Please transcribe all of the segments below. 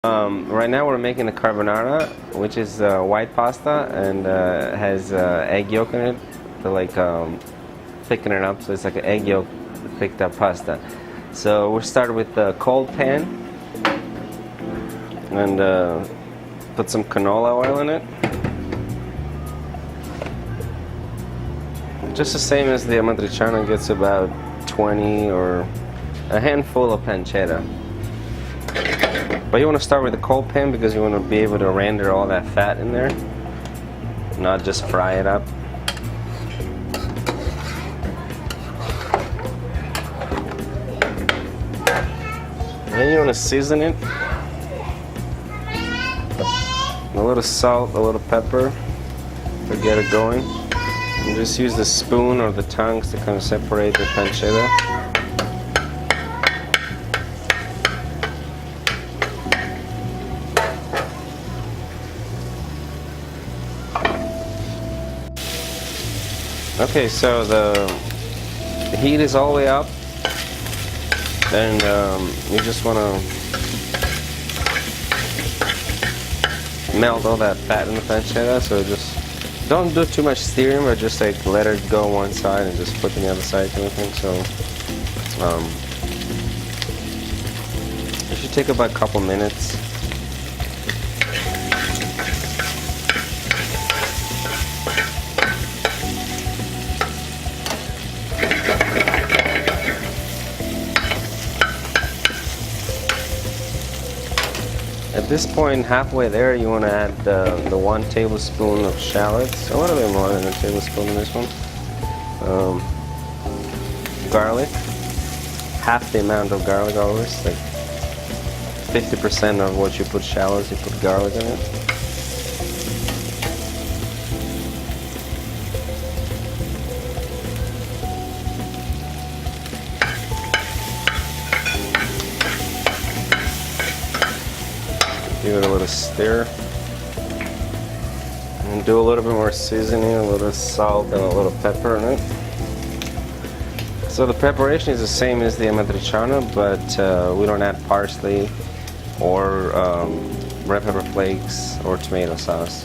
Right now we're making the carbonara, which is white pasta and has egg yolk in it to thicken it up, so it's like an egg yolk thicked up pasta. So we'll start with the cold pan and put some canola oil in it. Just the same as the amatriciana, gets about 20 or a handful of pancetta. But you want to start with the cold pan because you want to be able to render all that fat in there, not just fry it up. Then you want to season it. A little salt, a little pepper to get it going. And just use the spoon or the tongs to kind of separate the pancetta. Okay, so the heat is all the way up, and you just want to melt all that fat in the pancetta. So just don't do too much steering, but just like let it go one side and just flip on the other side kind of thing. So it should take about a couple minutes. At this point, halfway there, you want to add the 1 tablespoon of shallots, a little bit more than a tablespoon in this one. Garlic, half the amount of garlic always, like 50% of what you put shallots, you put garlic in it. Give it a little stir and do a little bit more seasoning, a little salt and a little pepper in it. So the preparation is the same as the amatriciana, but we don't add parsley or red pepper flakes or tomato sauce.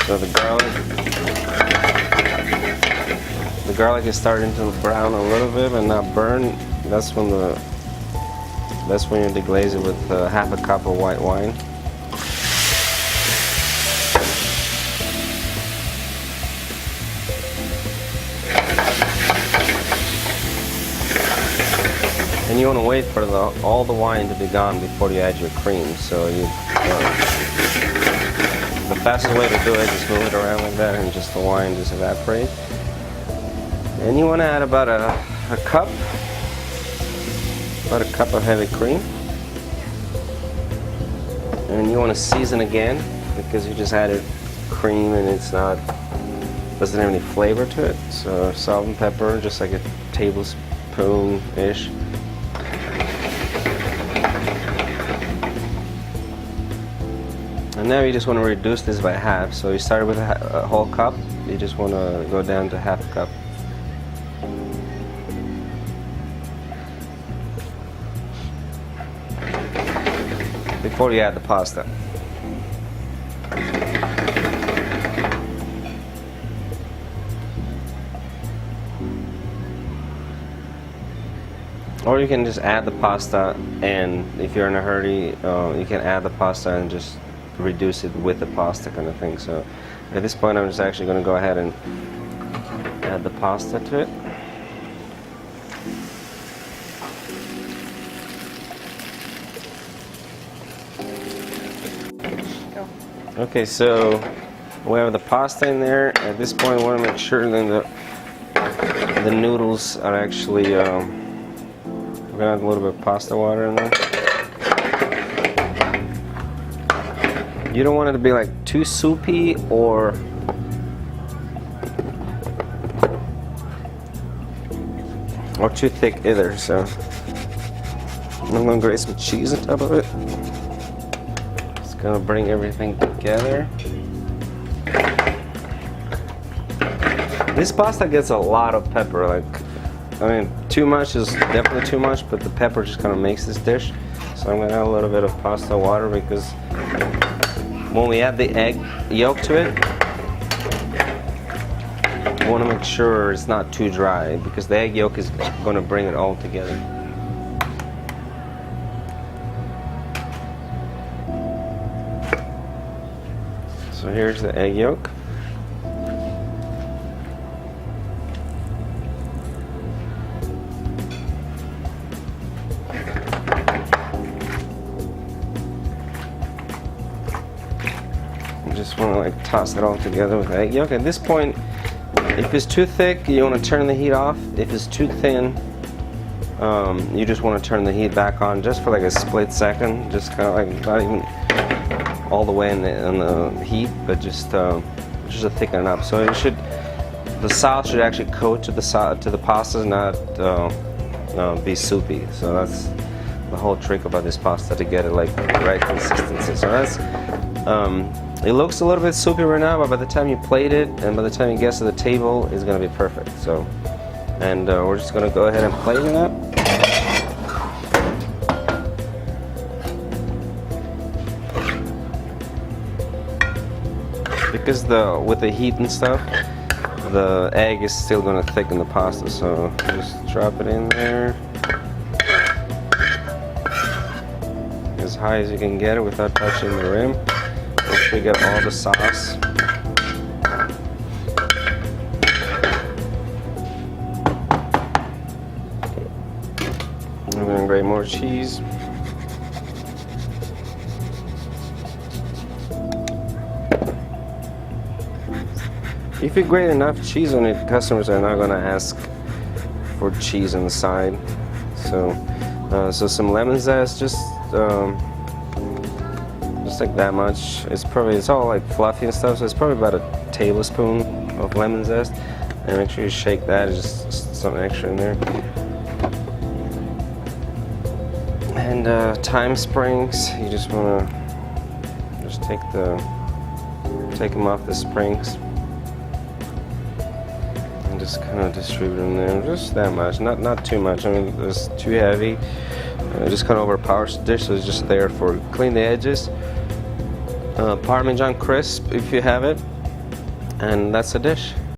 So the garlic is starting to brown a little bit but not burn. That's when you deglaze it with half a cup of white wine. And you want to wait for all the wine to be gone before you add your cream. So the fastest way to do it is just move it around like that and just the wine just evaporate. And you want to add about a cup of heavy cream. And you want to season again because you just added cream and doesn't have any flavor to it. So salt and pepper, just like a tablespoon-ish. And now you just want to reduce this by half. So you started with a whole cup, you just want to go down to half a cup. Before you add the pasta. Or you can just add the pasta, and if you're in a hurry, you can add the pasta and just reduce it with the pasta kind of thing. So at this point I'm just actually going to go ahead and add the pasta to it. Okay, so we have the pasta in there. At this point, we want to make sure that the noodles are actually. We're gonna add a little bit of pasta water in there. You don't want it to be like too soupy or too thick either. So I'm gonna grate some cheese on top of it. Gonna bring everything together. This pasta gets a lot of pepper, like, I mean, Too much is definitely too much, but the pepper just kind of makes this dish. So I'm gonna add a little bit of pasta water because when we add the egg yolk to it, we want to make sure it's not too dry because the egg yolk is going to bring it all together. So here's the egg yolk. Just want to like toss it all together with the egg yolk. At this point, if it's too thick, you want to turn the heat off. If it's too thin, you just want to turn the heat back on just for like a split second, just kind of like not even all the way in the heat, but just to thicken it up. So it should, the sauce should actually coat to the pasta, not be soupy. So that's the whole trick about this pasta, to get it like the right consistency. So that's it looks a little bit soupy right now, but by the time you plate it and by the time it gets to the table, it's going to be perfect. So, and we're just going to go ahead and plate it up. Because with the heat and stuff, the egg is still going to thicken the pasta. So just drop it in there as high as you can get it without touching the rim. Make sure you get all the sauce. I'm going to grate more cheese. If you grate enough cheese on it, customers are not going to ask for cheese on the side. So some lemon zest, just like that much. It's all like fluffy and stuff, so it's probably about a tablespoon of lemon zest. And make sure you shake that. It's just something extra in there. And thyme sprigs. You just want to just take them off the sprigs and just kind of distribute them there. Just that much, not too much. I mean, it's too heavy. It just kind of overpowers the dish, so it's just there for clean the edges. Parmesan crisp if you have it, and that's the dish.